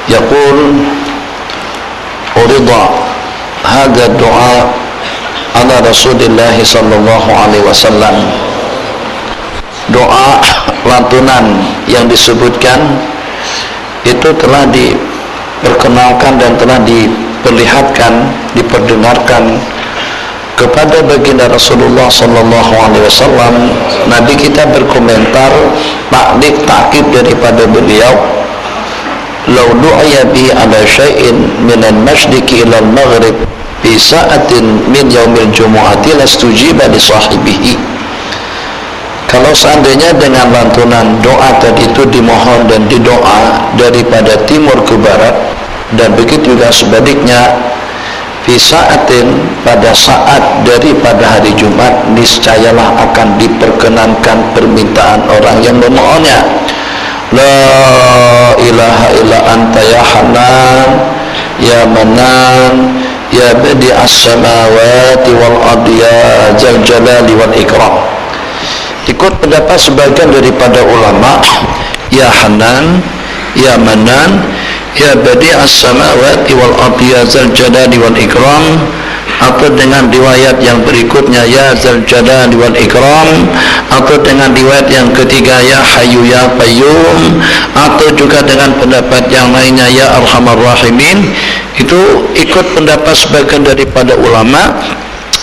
يقول أرضى هذا الدعاء على رسول الله صلى الله عليه وسلم. Doa lantunan yang disebutkan itu telah diperkenalkan dan telah diperlihatkan, diperdengarkan kepada baginda Rasulullah sallallahu alaihi wasallam. Nabi kita berkomentar takkib daripada beliau, "Lau du'aya bi ala syai'in min al-masyriqi ila al-maghrib fi sa'atin min yaumil jumu'ati lastujiba li sahibihi." Kalau seandainya dengan lantunan doa tadi itu dimohon dan didoa daripada timur ke barat, dan begitu juga sebaliknya, fi sa'atin, pada saat daripada hari Jumat, niscayalah akan diperkenankan permintaan orang yang memohonnya. La ilaha illa anta ya Hanan ya Manan ya badi'as samawati wal ardi ya Dzal Jalali wal Ikram. Ikut pendapat sebagian daripada ulama, ya Hanan ya Manan ya badi'as samawati wal ardi ya Dzal Jalali wal Ikram, atau dengan riwayat yang berikutnya ya Dzal Jalali wal Ikram, atau dengan riwayat yang ketiga ya Hayyu ya Qayyum, atau juga dengan pendapat yang lainnya ya Arhamar Rahimin. Itu ikut pendapat sebagian daripada ulama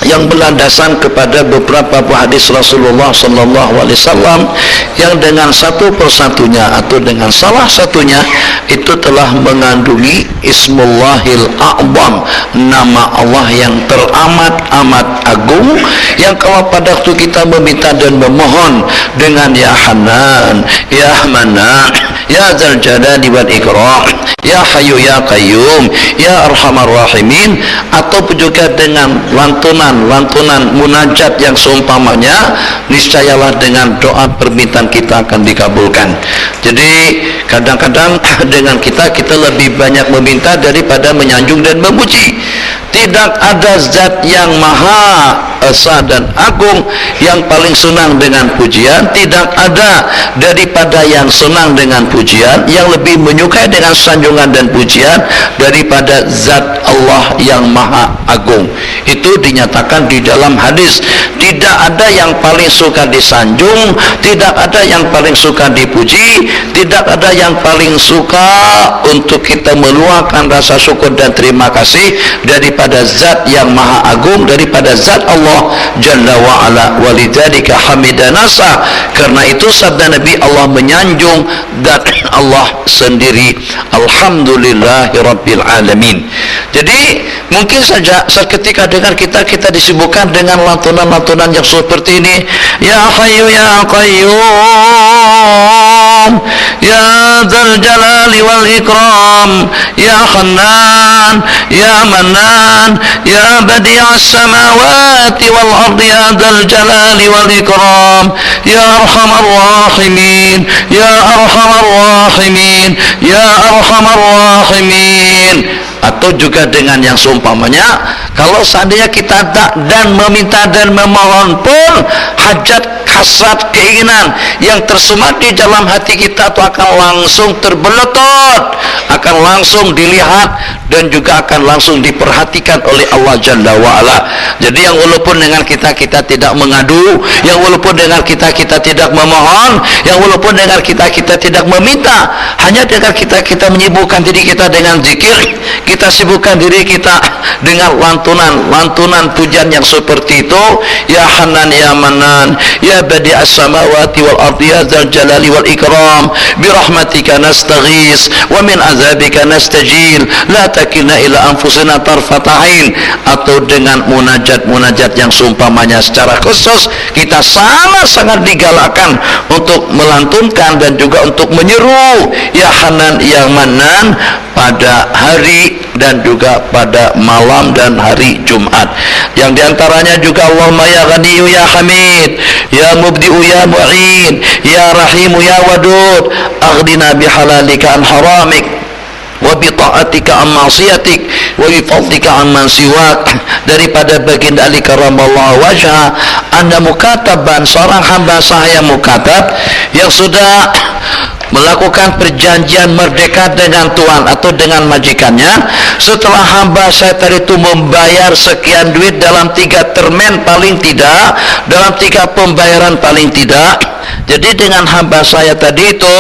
yang berlandasan kepada beberapa hadis Rasulullah sallallahu alaihi wasallam yang dengan satu persatunya atau dengan salah satunya itu telah mengandungi Ismullahil A'zam, nama Allah yang teramat-amat agung, yang kalau pada waktu kita meminta dan memohon dengan ya Hanan ya Manan ya Dzal Jalali wal Ikram, ya Hayyu ya Qayyum, ya Arhamar Rahimin, ataupun juga dengan lantunan munajat yang seumpamanya, niscayalah dengan doa permintaan kita akan dikabulkan. Jadi kadang-kadang dengan kita lebih banyak meminta daripada menyanjung dan memuji. Tidak ada zat yang maha esa dan agung yang paling senang dengan pujian. Tidak ada daripada yang senang dengan pujian, yang lebih menyukai dengan sanjungan dan pujian daripada zat Allah yang maha agung. Itu dinyatakan di dalam hadis. Tidak ada yang paling suka disanjung, tidak ada yang paling suka dipuji, tidak ada yang paling suka untuk kita meluahkan rasa syukur dan terima kasih daripada zat yang maha agung, daripada zat Allah Jalla wa'ala. Walidzalika hamidanasa, karena itu sabda Nabi, Allah menyanjung zat Allah sendiri. Alhamdulillahi Rabbil Alamin. Jadi mungkin saja seketika dengan kita disibukkan dengan lantunan-lantunan yang seperti ini, ya Hayyu ya Qayyum ya Dzal Jalali wal Ikram, ya Hanan ya Manan ya Badi'as samawati wal ardi ya Dzal Jalali wal Ikram, ya Arhamar Rahimin ya Arhamar Rahimin ya Arhamar Rahimin. Atau juga dengan yang seumpamanya, kalau seandainya kita tak dan meminta dan memohon pun, hajat, hasrat, keinginan yang tersemat di dalam hati kita itu akan langsung terbeletot, akan langsung dilihat dan juga akan langsung diperhatikan oleh Allah Jalla wa'ala. Jadi yang walaupun dengan kita tidak mengadu, yang walaupun dengan kita tidak memohon, yang walaupun dengan kita tidak meminta, hanya dengan kita menyibukkan diri kita dengan zikir, kita sibukkan diri kita dengan lantunan pujian yang seperti itu, ya Hanan ya Manan ya Badi'as samawati wal ardi ya Dzal Jalali wal Ikram, birahmatika nastaghis wa min azabika nastajil, la takilna ila anfusina tarfata'in. Atau dengan munajat yang seumpamanya secara khusus kita sangat digalakkan untuk melantunkan dan juga untuk menyeru ya Hanan ya Manan pada hari dan juga pada malam dan hari Jumat. Yang diantaranya juga Allahumma ya Ghaniyu ya Hamid ya Mubdi'u ya Mu'in ya Rahimu ya Wadud, aghdina bihalalika an haramik wa bi ta'atika an ma'siyatik wa bi fadlika an man siwak. Daripada baginda Ali karamallahu wajha, anda mukataban, seorang hamba sahaya mukatab yang sudah melakukan perjanjian merdeka dengan tuan atau dengan majikannya, setelah hamba saya tadi itu membayar sekian duit dalam 3 termen paling tidak, dalam 3 pembayaran paling tidak. Jadi dengan hamba saya tadi itu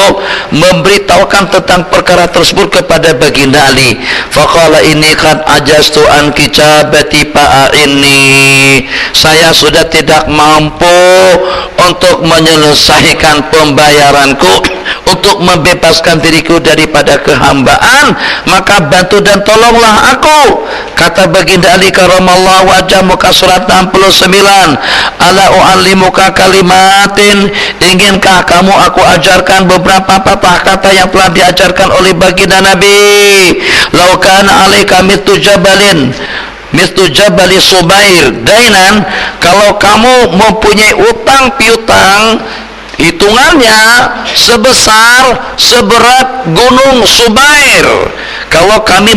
memberitahukan tentang perkara tersebut kepada Baginda Ali. Faqala ini qad ajaztu an kitabati ini, saya sudah tidak mampu untuk menyelesaikan pembayaranku, untuk membebaskan diriku daripada kehambaan, maka bantu dan tolonglah aku. Kata Baginda Ali karamallahu wajhahu, muka surat 69, ala u'allimuka kalimatin, inginkah kamu aku ajarkan beberapa patah kata yang telah diajarkan oleh Baginda Nabi. Lau kana alaika mithlu jabalin, mithlu jabali Subair dainan, kalau kamu mempunyai utang piutang hitungannya sebesar seberat gunung Subair, kalau kamu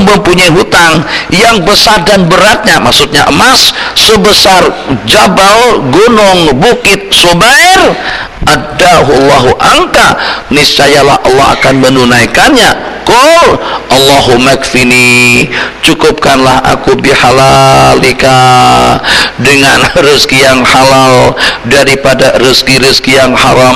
mempunyai hutang yang besar dan beratnya, maksudnya emas sebesar jabal gunung bukit Subair, adahullahu angka, niscayalah Allah akan menunaikannya. Qul Allahumma kfini, cukupkanlah aku bihalalika, dengan rezeki yang halal daripada rezeki-rezeki yang haram,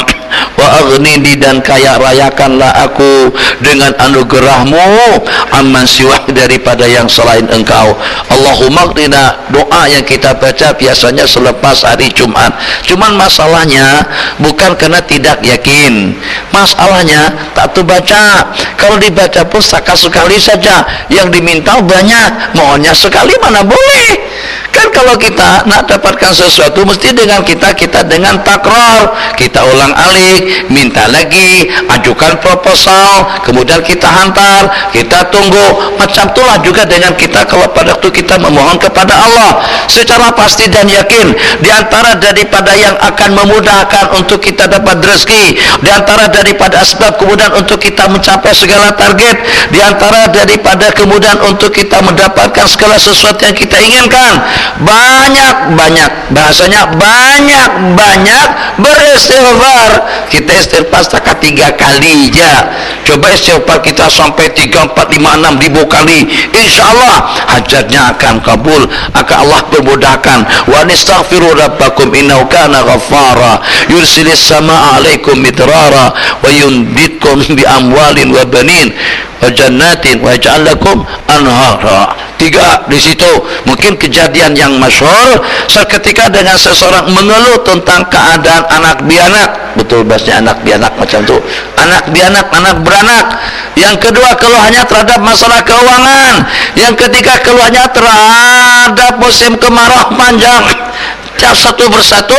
wa aghnini, dan kaya rayakanlah aku dengan anugerahmu, amman siwa, daripada yang selain engkau. Allahumma qina, doa yang kita baca biasanya selepas hari Jumat. Cuman masalahnya bukan karena tidak yakin, masalahnya tak terbaca. Kalau dibaca pun sekali saja, yang diminta banyak, mohonnya sekali mana boleh. Kan kalau kita nak dapatkan sesuatu mesti dengan kita dengan takror, kita ulang alik, minta lagi, ajukan proposal, kemudian kita hantar, kita tunggu. Macam itulah juga dengan kita kalau pada waktu kita memohon kepada Allah secara pasti dan yakin. Di antara daripada yang akan memudahkan untuk kita dapat rezeki, di antara daripada sebab kemudian untuk kita mencapai segala target, di antara daripada kemudian untuk kita mendapatkan segala sesuatu yang kita inginkan, banyak-banyak, bahasanya banyak-banyak beristighfar. Kita istighfar setakat 3 kali aja. Coba istighfar kita sampai 3, 4, 5, 6 ribu kali, insya Allah hajatnya akan kabul, akan Allah permudahkan. Wa nastaghfiru rabbakum innahu kana ghaffara yursilis samaa alaikum midrara wa yunbitkum bi amwalin wa banin wa jannatin wa yaj'al lakum anhara. 3 di situ. Mungkin kejadian yang masyhur seketika dengan seseorang mengeluh tentang keadaan anak bianak, betul bahasanya anak bianak macam tu, anak bianak, anak beranak. Yang kedua keluhannya terhadap masalah keuangan. Yang ketiga keluhannya terhadap musim kemarau panjang. Satu persatu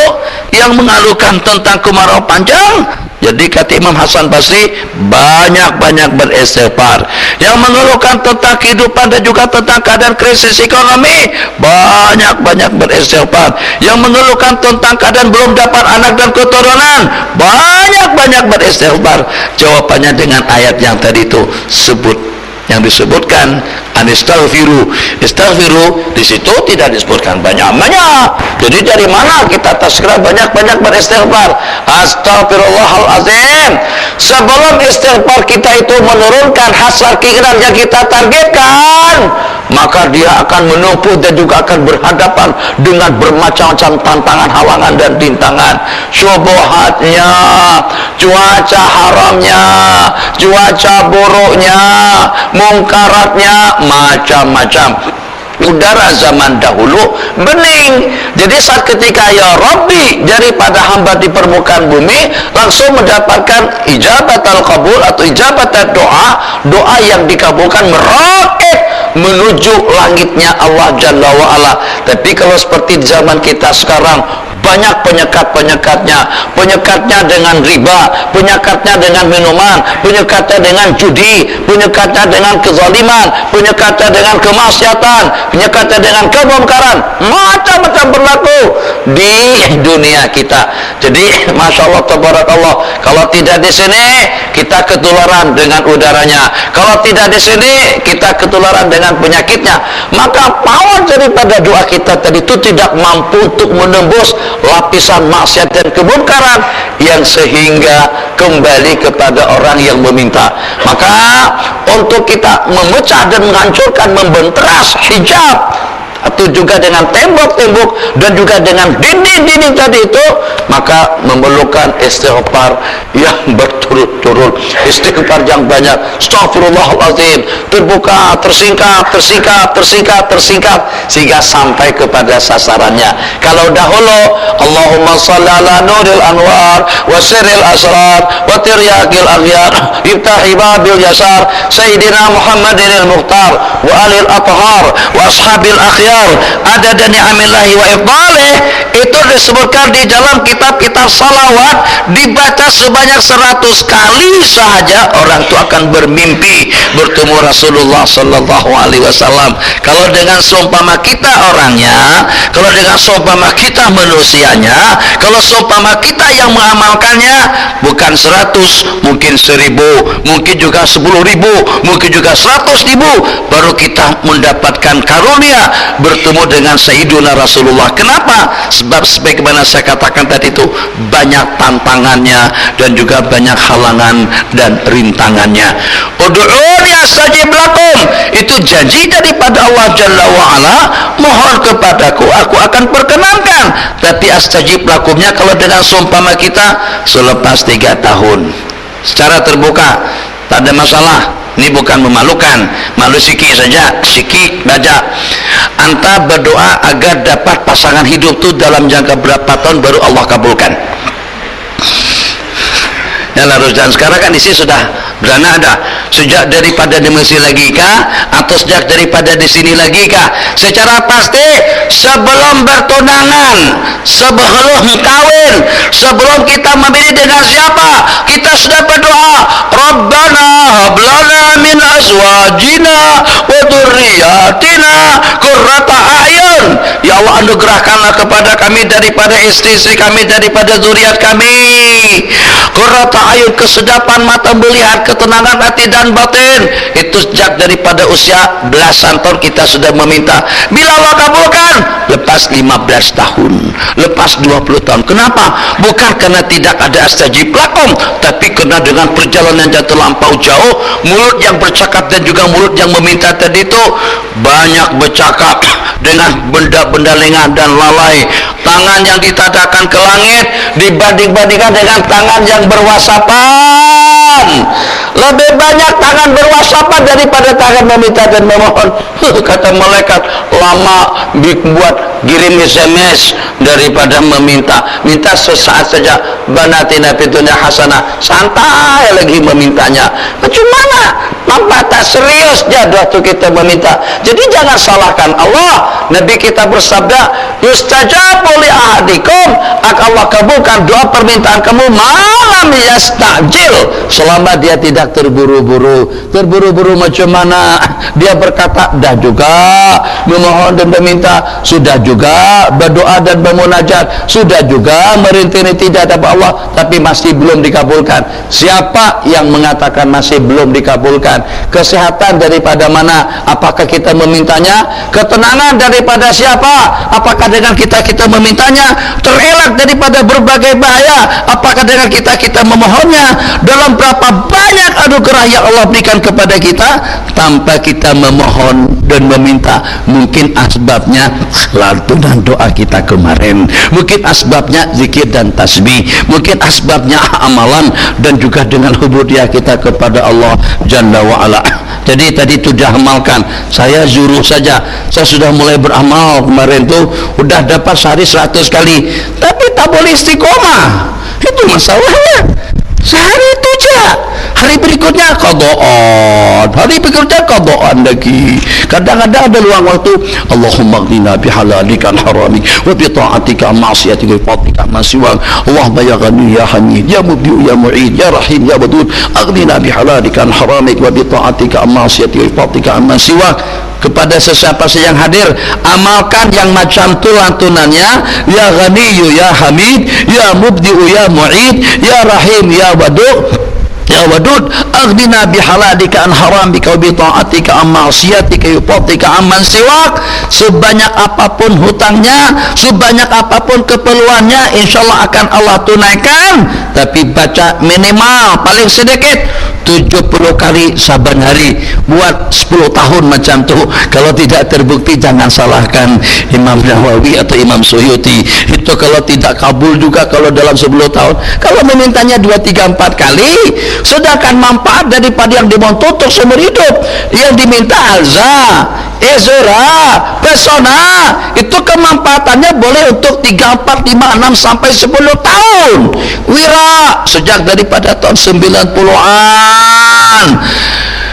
yang mengeluhkan tentang kemarau panjang. Jadi kata Imam Hasan Basri, banyak-banyak beristighfar. Yang mengeluhkan tentang kehidupan dan juga tentang keadaan krisis ekonomi, banyak-banyak beristighfar. Yang mengeluhkan tentang keadaan belum dapat anak dan keturunan, banyak-banyak beristighfar. Jawabannya dengan ayat yang tadi itu sebut, yang disebutkan anistaghfiru. Istaghfiru di situ tidak disebutkan banyak-banyak. Jadi dari mana kita segera banyak-banyak beristighfar? Astagfirullahalazim. Sebelum istighfar kita itu menurunkan hasar keinginan yang kita targetkan, maka dia akan menumpuk dan juga akan berhadapan dengan bermacam-macam tantangan, halangan dan rintangan. Syubhatnya, cuaca haramnya, cuaca buruknya, mungkaratnya, macam-macam. Udara zaman dahulu bening. Jadi saat ketika ya Rabbi daripada hamba di permukaan bumi langsung mendapatkan ijabat al-qabul atau ijabat doa, doa yang dikabulkan meroket menuju langitnya Allah Jalla wa'ala. Tapi kalau seperti di zaman kita sekarang, banyak penyekat-penyekatnya, penyekatnya dengan riba, penyekatnya dengan minuman, penyekatnya dengan judi, penyekatnya dengan kezaliman, penyekatnya dengan kemaksiatan, penyekatnya dengan kemungkaran, macam-macam berlaku di dunia kita. Jadi Masya Allah tabarakallah, kalau tidak di sini kita ketularan dengan udaranya, kalau tidak di sini kita ketularan dengan penyakitnya. Maka power daripada doa kita tadi itu tidak mampu untuk menembus lapisan maksiat dan kemungkaran yang sehingga kembali kepada orang yang meminta. Maka untuk kita memecah dan menghancurkan, membenteras hijab, atau juga dengan tembok-tembok dan juga dengan dinding-dinding tadi itu, maka memerlukan istighfar yang berturut-turut, istighfar yang banyak. Astaghfirullahaladzim, terbuka, tersingkat, sehingga sampai kepada sasarannya. Kalau dahulu Allahumma shalli ala nuril anwar wa sirril asrar wa tiryaqil aghyar ibtahi babil yasar sayyidina Muhammadinil mukhtar wa alil athhar wa ashabil akhyar ada dan ni'amillahi wa ifdalih, itu disebutkan di dalam kitab-kitab salawat, dibaca sebanyak 100 kali sahaja orang itu akan bermimpi bertemu Rasulullah sallallahu alaihi wasallam. Kalau dengan seumpama kita orangnya, kalau dengan seumpama kita manusianya, kalau seumpama kita yang mengamalkannya, bukan 100, mungkin 1000, mungkin juga 10.000, mungkin juga 100.000, baru kita mendapatkan karunia bertemu dengan Sayyiduna Rasulullah. Kenapa? Sebab sebagaimana saya katakan tadi itu, banyak tantangannya dan juga banyak halangan dan rintangannya. Ud'uni astajib lakum, itu janji daripada Allah Jalla wa'ala, mohon kepadaku, aku akan perkenankan. Tapi astajib lakumnya kalau dengan seumpama kita selepas 3 tahun secara terbuka, tak ada masalah. Ini bukan memalukan, malu siki saja, siki baca. Anta berdoa agar dapat pasangan hidup itu dalam jangka berapa tahun baru Allah kabulkan. Ya lalu, dan sekarang kan di sini sudah beranak ada. Sejak daripada di Mesir lagi kah? Atau sejak daripada di sini lagi kah? Secara pasti sebelum bertunangan, sebelum kawin, sebelum kita memilih dengan siapa, kita sudah berdoa, Rabbana hablana min azwajina wa dzurriyyatina qurrata a'yun. Ya Allah, anugerahkanlah kepada kami daripada istri-istri kami, daripada zuriat kami, qurrata ayun, kesedapan mata melihat, ketenangan hati dan batin. Itu sejak daripada usia belasan tahun kita sudah meminta. Bila Allah kabulkan, lepas 15 tahun, lepas 20 tahun. Kenapa? Bukan karena tidak ada astajib lakum, tapi karena dengan perjalanan yang terlampau jauh, mulut yang bercakap dan juga mulut yang meminta tadi itu banyak bercakap dengan benda-benda lengah dan lalai. Tangan yang ditadahkan ke langit dibanding-bandingkan dengan tangan yang berwasapan. Lebih banyak tangan berwasapan daripada tangan meminta dan memohon. Kata malaikat, lama buat kirim SMS daripada meminta. Minta sesaat saja. Banatina fitunya hasanah, santai lagi memintanya. Bagaimana? Nampak tak serius jaduh tu kita meminta. Jadi jangan salahkan Allah. Nabi kita bersabda, yustajabu li ahadikum, akan Allah kabulkan doa permintaan kamu malam yastajil, selama dia tidak terburu-buru. Terburu-buru macam mana? Dia berkata dah juga memohon dan meminta, sudah juga berdoa dan bermunajat, sudah juga merintih-rintih di hadapan Allah, tapi masih belum dikabulkan. Siapa yang mengatakan masih belum dikabulkan? Kesehatan daripada mana? Apakah kita memintanya? Ketenangan daripada siapa? Apakah dengan kita memintanya? Terelak daripada berbagai bahaya? Apakah dengan kita memohonnya? Dalam berapa banyak anugerah yang Allah berikan kepada kita tanpa kita memohon dan meminta. Mungkin asbabnya lantunan doa kita kemarin, mungkin asbabnya zikir dan tasbih, mungkin asbabnya amalan dan juga dengan hubudiyah kita kepada Allah Jalla wa'ala. Jadi tadi sudah amalkan, saya zuruh saja, saya sudah mulai beramal kemarin tuh, udah dapat sehari 100 kali, tapi tak boleh istiqomah. Itu masalahnya. Sehari itu aja, hari berikutnya qadaan, hari berikutnya qadaan lagi. Kadang-kadang ada luang waktu, Allahumma ghnina bihalalika an haramik wa bi ta'atika ma'siyatika wa fadlika ma siwak. Allahumma ya ghani ya hamid ya mubdi ya mu'id ya rahim ya wadud, aghnina bihalalika an haramik wa bi ta'atika ma'siyatika wa fadlika ma siwak. Kepada sesiapa saja yang hadir, amalkan yang macam tu lantunannya, ya ghaniyu ya hamid ya mubdi'u ya mu'id ya rahim ya wadud, Ya wadud aghdina bihalalika an haramika wa bi ta'atika an ma'siyatika yufatika amman siwak. Sebanyak apapun hutangnya, sebanyak apapun keperluannya, insyaallah akan Allah tunaikan. Tapi baca minimal paling sedikit 70 kali saban hari, buat 10 tahun macam tu. Kalau tidak terbukti jangan salahkan Imam Nawawi atau Imam Suyuti. Itu kalau tidak kabul juga kalau dalam 10 tahun. Kalau memintanya 2, 3, 4 kali, sedangkan manfaat daripada yang dimohon untuk seumur hidup. Yang diminta alza, ezora, pesona, itu kemanfaatannya boleh untuk 3, 4, 5, 6 sampai 10 tahun. Wira sejak daripada tahun 90-an.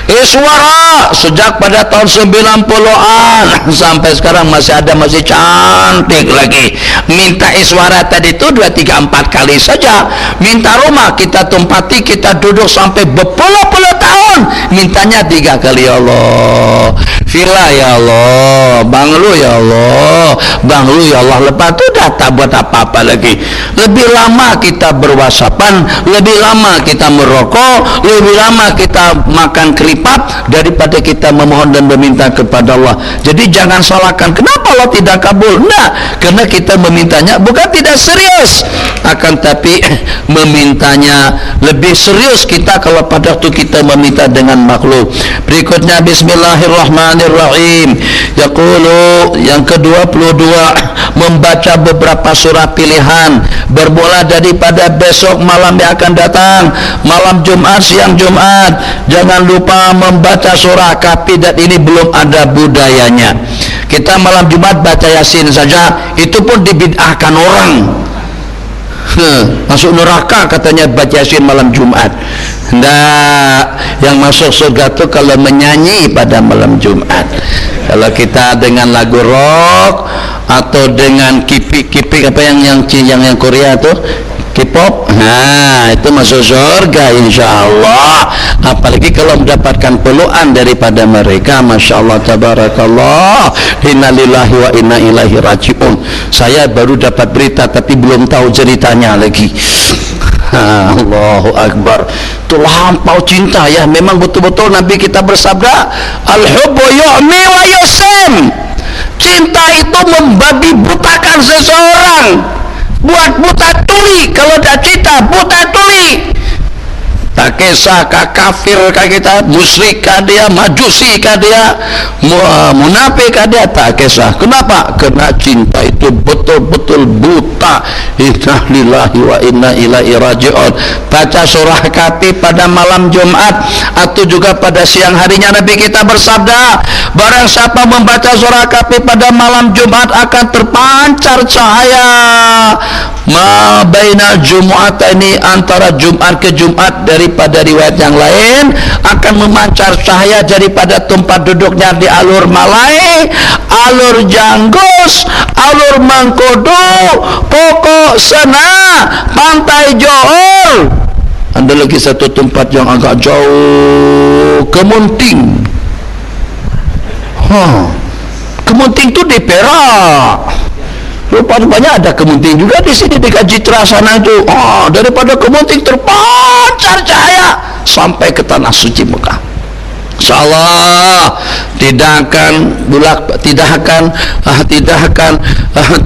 Iswara sejak pada tahun 90-an sampai sekarang masih ada, masih cantik lagi. Minta iswara tadi itu 2, 3, 4 kali saja. Minta rumah kita tempati, kita duduk sampai berpuluh-puluh tahun, mintanya 3 kali. Ya Allah, villa ya Allah, banglu ya Allah, banglu ya Allah. Lepas itu dah tak buat apa-apa lagi. Lebih lama kita berwasapan, lebih lama kita merokok, lebih lama kita makan keripat daripada kita memohon dan meminta kepada Allah. Jadi jangan salahkan kenapa Allah tidak kabul. Nah, karena kita memintanya bukan tidak serius, akan tapi memintanya lebih serius kita kalau pada waktu kita meminta dengan makhluk. Berikutnya bismillahirrahmanirrahim. Yaqulu yang ke-22, membaca beberapa surah pilihan bermula daripada besok malam yang akan datang, malam Jumat, siang Jumat. Jangan lupa membaca surah Kahfi, dan ini belum ada budayanya. Kita malam Jumat baca Yasin saja, itu pun dibid'ahkan orang. Masuk neraka katanya baca Yasin malam Jumat. Nah, yang masuk surga itu kalau menyanyi pada malam Jumat. Kalau kita dengan lagu rock atau dengan kipik apa yang Korea tuh, K-pop, nah itu masuk surga insyaallah. Apalagi kalau mendapatkan pelukan daripada mereka, masya Allah tabarakallah. Innalillahi wa inna ilaihi rajiun. Saya baru dapat berita tapi belum tahu ceritanya lagi. Allahu Akbar. Itu lampau cinta ya. Memang betul-betul Nabi kita bersabda, al-hubbu yu'mi wa yusim. Cinta itu membabi butakan seseorang, buat buta tuli. Kalau dah cinta buta tuli, tak kisah kah kafir kah kita, musyrik kah dia, majusi kah dia, munafik kah dia, tak kisah. Kenapa? Karena cinta itu betul-betul buta. Inna lillahi wa inna ilaihi raji'un. Baca surah Kahfi pada malam Jumat atau juga pada siang harinya. Nabi kita bersabda, barang siapa membaca surah Kahfi pada malam Jumat akan terpancar cahaya ma bainal jumu'ataini, antara Jumat ke Jumat. Daripada riwayat yang lain akan memancar cahaya daripada tempat duduknya di alur Malai, alur Janggus, alur Mangkudu, Pokok Sena, Pantai Johor. Ada lagi satu tempat yang agak jauh, Kemunting. Kemunting itu di Perak. Rupanya ada Kemunting juga di sini di Kajitra sana itu. Daripada Kemunting terpancar cahaya sampai ke tanah suci Mekah. Insyaallah tidak akan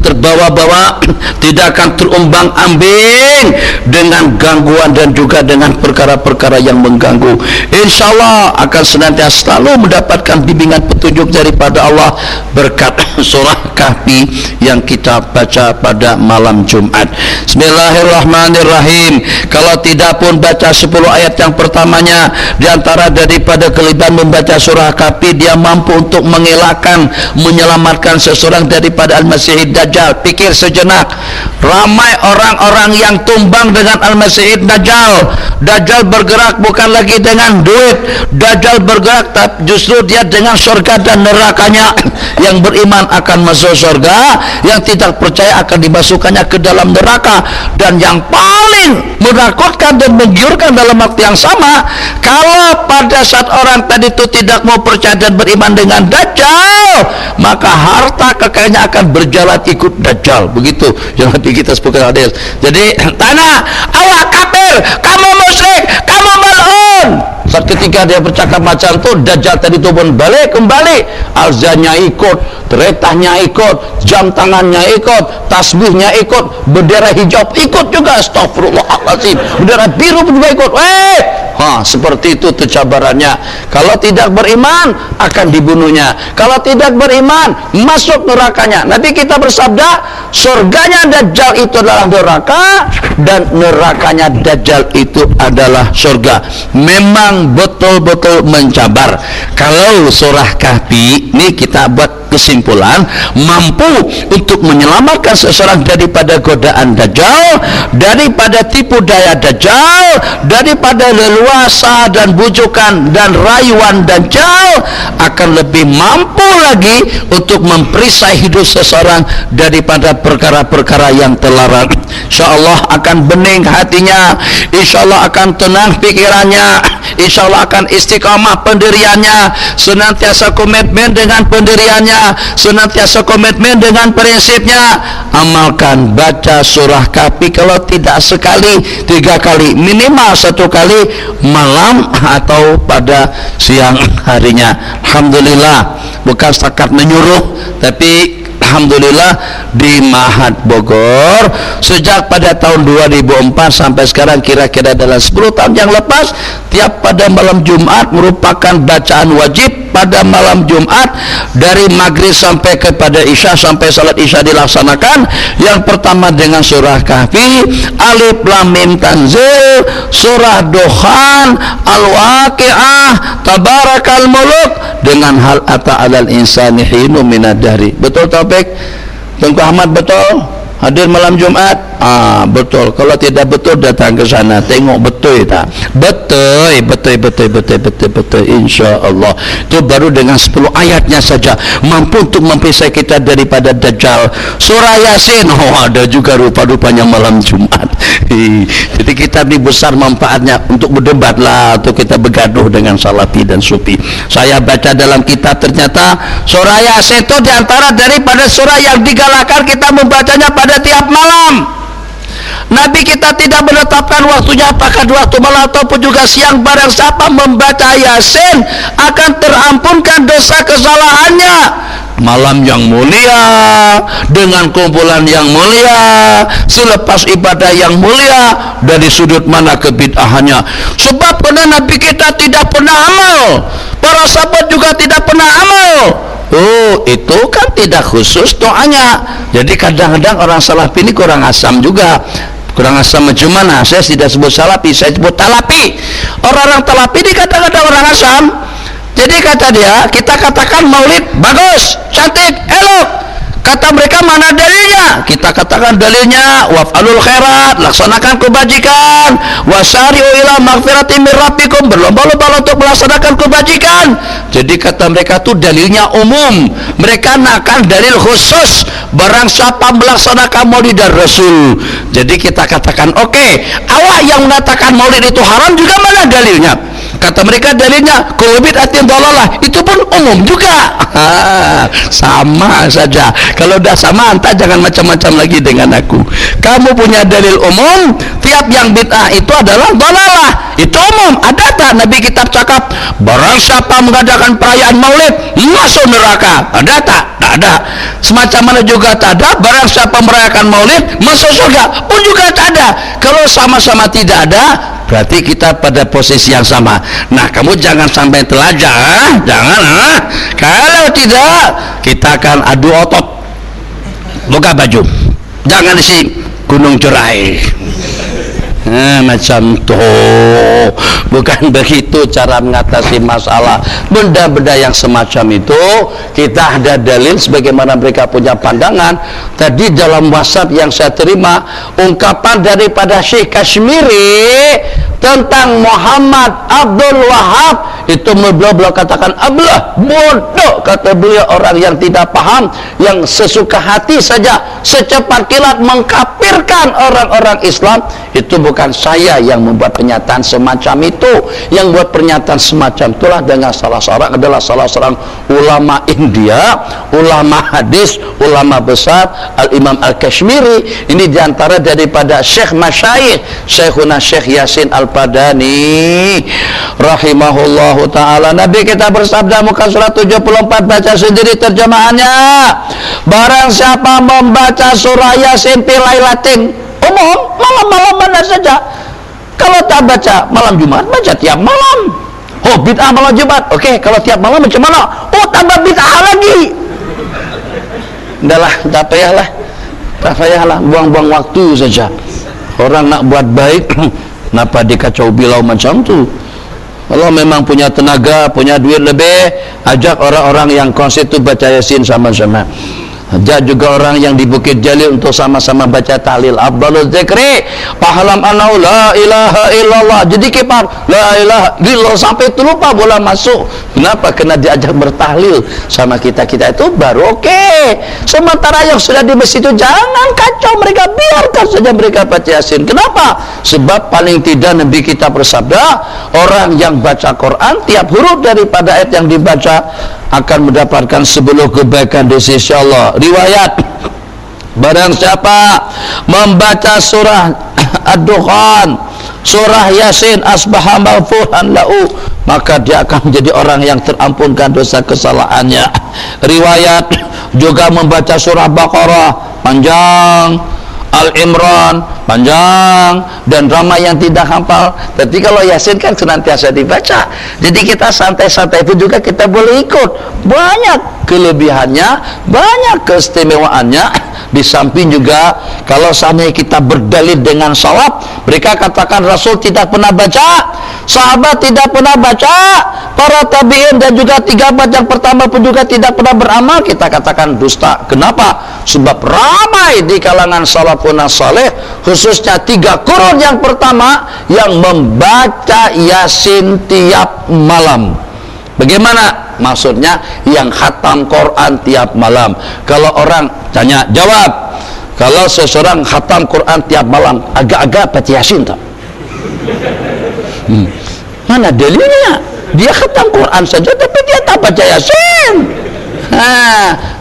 terbawa-bawa, tidak akan terumbang-ambing dengan gangguan dan juga dengan perkara-perkara yang mengganggu. Insyaallah akan senantiasa selalu mendapatkan bimbingan petunjuk daripada Allah berkat surah Kahfi yang kita baca pada malam Jumat. Bismillahirrahmanirrahim. Kalau tidak pun baca 10 ayat yang pertamanya, diantara daripada kelebihan membaca surah Kahfi, dia mampu untuk mengelakkan, menyelamatkan seseorang daripada Al-Masih Dajjal. Pikir sejenak, ramai orang-orang yang tumbang dengan Al-Masih Dajjal. Dajjal bergerak bukan lagi dengan duit, Dajjal bergerak justru dia dengan surga dan nerakanya. Yang beriman akan masuk surga, yang tidak percaya akan dimasukkannya ke dalam neraka. Dan yang paling menakutkan dan menggiurkan dalam waktu yang sama, kalau pada saat orang tadi itu tidak mau percaya dan beriman dengan Dajjal, maka harta kekayaannya akan berjalan ikut Dajjal. Begitu yang nanti kita sebutkan hadis. Jadi tanah, awak kafir, kamu musyrik, kamu Ketika dia bercakap macam itu, Dajjal tadi itu pun balik kembali, azannya ikut, teretahnya ikut, jam tangannya ikut, tasbihnya ikut, bendera hijab ikut juga, astagfirullahaladzim, bendera biru juga ikut. Seperti itu cabarannya. Kalau tidak beriman akan dibunuhnya, kalau tidak beriman masuk nerakanya. Nabi kita bersabda, surganya Dajjal itu adalah neraka dan nerakanya Dajjal itu adalah surga. Memang betul-betul mencabar. Kalau surah Kahfi ini kita buat kesimpulan, mampu untuk menyelamatkan seseorang daripada godaan Dajjal, daripada tipu daya Dajjal, daripada leluasa dan bujukan dan rayuan Dajjal, akan lebih mampu lagi untuk memperisai hidup seseorang daripada perkara-perkara yang terlarang. InsyaAllah akan bening hatinya, InsyaAllah akan tenang pikirannya, InsyaAllah akan istiqamah pendiriannya, senantiasa komitmen dengan pendiriannya, senantiasa komitmen dengan prinsipnya. Amalkan, baca surah Kahfi, kalau tidak sekali 3 kali, minimal 1 kali malam atau pada siang harinya. Alhamdulillah, bukan setakat menyuruh, tapi alhamdulillah di Mahat Bogor sejak pada tahun 2004 sampai sekarang, kira-kira dalam 10 tahun yang lepas, tiap pada malam Jumat merupakan bacaan wajib pada malam Jumat dari maghrib sampai kepada isya, sampai salat isya dilaksanakan. Yang pertama dengan surah Kahfi, Alif Lam Mim Tanzil, surah Dukhan, Al-Waqi'ah, Tabarakal Muluk, dengan hal ata alal insani hinu minad dahri. Betul Taufik? Tengku Ahmad betul? Hadir malam Jumat? Betul. Kalau tidak betul datang ke sana, tengok betul tak? Betul. InsyaAllah. Itu baru dengan 10 ayatnya saja mampu untuk mempisah kita daripada Dajjal. Surah Yasin, ada juga rupa-rupanya malam Jumat. Jadi kita ini besar manfaatnya untuk berdebat lah, untuk kita bergaduh dengan Salafi dan Sufi. Saya baca dalam kitab, ternyata surah Yasin itu diantara daripada surah yang digalakkan kita membacanya pada tiap malam. Nabi kita tidak menetapkan waktunya apakah waktu malam ataupun juga siang. Barang siapa membaca Yasin akan terampunkan dosa kesalahannya. Malam yang mulia, dengan kumpulan yang mulia, selepas ibadah yang mulia, dari sudut mana kebid'ahannya. Sebab pernah Nabi kita tidak pernah amal, para sahabat juga tidak pernah amal. Itu kan tidak khusus doanya. Jadi kadang-kadang orang Salafi ini kurang asam juga. Kurang asam macam mana? Saya tidak sebut Salafi, saya sebut Talapi. Orang-orang Talapi ini kata-kata orang asam. Jadi kata dia, kita katakan maulid bagus, cantik, elok. Kata mereka, mana dalilnya? Kita katakan dalilnya, waf'alul khairat, laksanakan kebajikan, wasari'u ila maghfirati min rabbikum, berlomba-lomba untuk melaksanakan kebajikan. Jadi kata mereka itu dalilnya umum, mereka nakkan dalil khusus, barang siapa melaksanakan maulid dan Rasul. Jadi kita katakan, oke, awak yang mengatakan maulid itu haram juga mana dalilnya? Kata mereka dalilnya kullu bid'atin dhalalah, itu pun umum juga. Sama saja. Kalau dah sama, entah jangan macam-macam lagi dengan aku. Kamu punya dalil umum, tiap yang bid'ah itu adalah dhalalah, itu umum. Ada tak Nabi kitab cakap barang siapa mengadakan perayaan maulid masuk neraka? Ada tak? Tak ada. Semacam mana juga tak ada barang siapa merayakan maulid masuk surga, pun juga tak ada. Kalau sama-sama tidak ada, berarti kita pada posisi yang sama. Nah, kamu jangan sampai telajah, jangan. Kalau tidak, kita akan adu otot. Buka baju, jangan isi gunung cerai. Macam tuh. Bukan begitu cara mengatasi masalah. Benda-benda yang semacam itu kita ada dalil sebagaimana mereka punya pandangan. Tadi dalam WhatsApp yang saya terima, ungkapan daripada Syekh Kashmiri tentang Muhammad Abdul Wahab, itu beliau katakan ablah, bodoh, kata beliau, orang yang tidak paham, yang sesuka hati saja secepat kilat mengkafirkan orang-orang Islam. Itu bukan saya yang membuat pernyataan semacam itu. Yang buat pernyataan semacam itulah dengan salah seorang adalah salah seorang ulama India, ulama hadis, ulama besar, Al-Imam Al-Kashmiri. Ini diantara daripada Syekh Masyayikh, Syekhuna Syekh Yasin Al-Padani rahimahullahu ta'ala. Nabi kita bersabda, muka surat 74, baca sendiri terjemahannya. Barang siapa membaca surah Yasin fi lailatin, umum malam-malam mana saja. Kalau tak baca malam Jumat, baca tiap malam. Oh, bid'ah malam Jumat. Oke, kalau tiap malam macam mana? Oh, tambah bid'ah lagi. Udahlah, tak payahlah, buang-buang waktu saja. Orang nak buat baik, kenapa dikacau bilau macam tu? Kalau memang punya tenaga, punya duit lebih, ajak orang-orang yang kongsi itu baca Yasin sama-sama. Ajak juga orang yang di Bukit Jalil untuk sama-sama baca tahlil. Afdalul zikri fa'lam annahu la ilaha illallah. Jadi kipar la ilaha illallah sampai itu lupa bola masuk. Kenapa? Kena diajak bertahlil sama kita-kita itu baru oke. Sementara yang sudah di masjid itu jangan kacau mereka, biarkan saja mereka baca Yasin. Kenapa? Sebab paling tidak Nabi kita bersabda, orang yang baca Quran tiap huruf daripada ayat yang dibaca akan mendapatkan sebuah kebaikan di sisi Allah. Riwayat, barang siapa membaca surah Ad-Dukhan, surah Yasin, asbaha maghfuran lahu, maka dia akan menjadi orang yang terampunkan dosa kesalahannya. Riwayat juga membaca surah Baqarah panjang, Al-Imran panjang, dan ramai yang tidak hafal. Tapi kalau Yasin kan senantiasa dibaca, jadi kita santai-santai itu juga kita boleh ikut. Banyak kelebihannya, banyak keistimewaannya. Di samping juga kalau seandainya kita berdalil dengan salaf, mereka katakan Rasul tidak pernah baca, sahabat tidak pernah baca, para tabi'in dan juga 3 abad yang pertama pun juga tidak pernah beramal, kita katakan dusta. Kenapa? Sebab ramai di kalangan salafun saleh, khususnya 3 kurun yang pertama, yang membaca Yasin tiap malam. Bagaimana? Maksudnya yang khatam Quran tiap malam. Kalau orang tanya, jawab. Kalau seseorang khatam Quran tiap malam, agak-agak baca Yasin tak? Mana dalilnya? Dia khatam Quran saja tapi dia tak baca Yasin.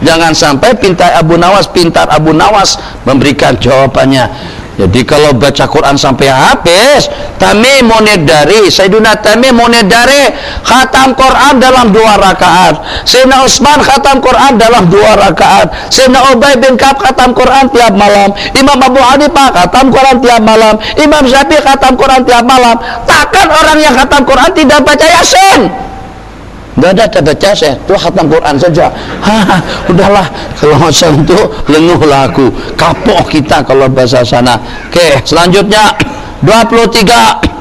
Jangan sampai pintar Abu Nawas memberikan jawabannya. Jadi kalau baca Quran sampai habis, Tamim Monedari, Sayyiduna Tamim Monedari khatam Quran dalam 2 rakaat. Sayyidina Utsman khatam Quran dalam 2 rakaat. Sayyidina Ubay bin Ka'ab khatam Quran tiap malam. Imam Abu Hanifah khatam Quran tiap malam. Imam Syafi'i khatam Quran tiap malam. Takkan orang yang khatam Quran tidak baca Yasin? Tidak ada baca saya, itu khatam Quran saja. Udahlah, kalau macam itu lenguhlah aku, kapok kita kalau bahasa sana. Oke, selanjutnya 23.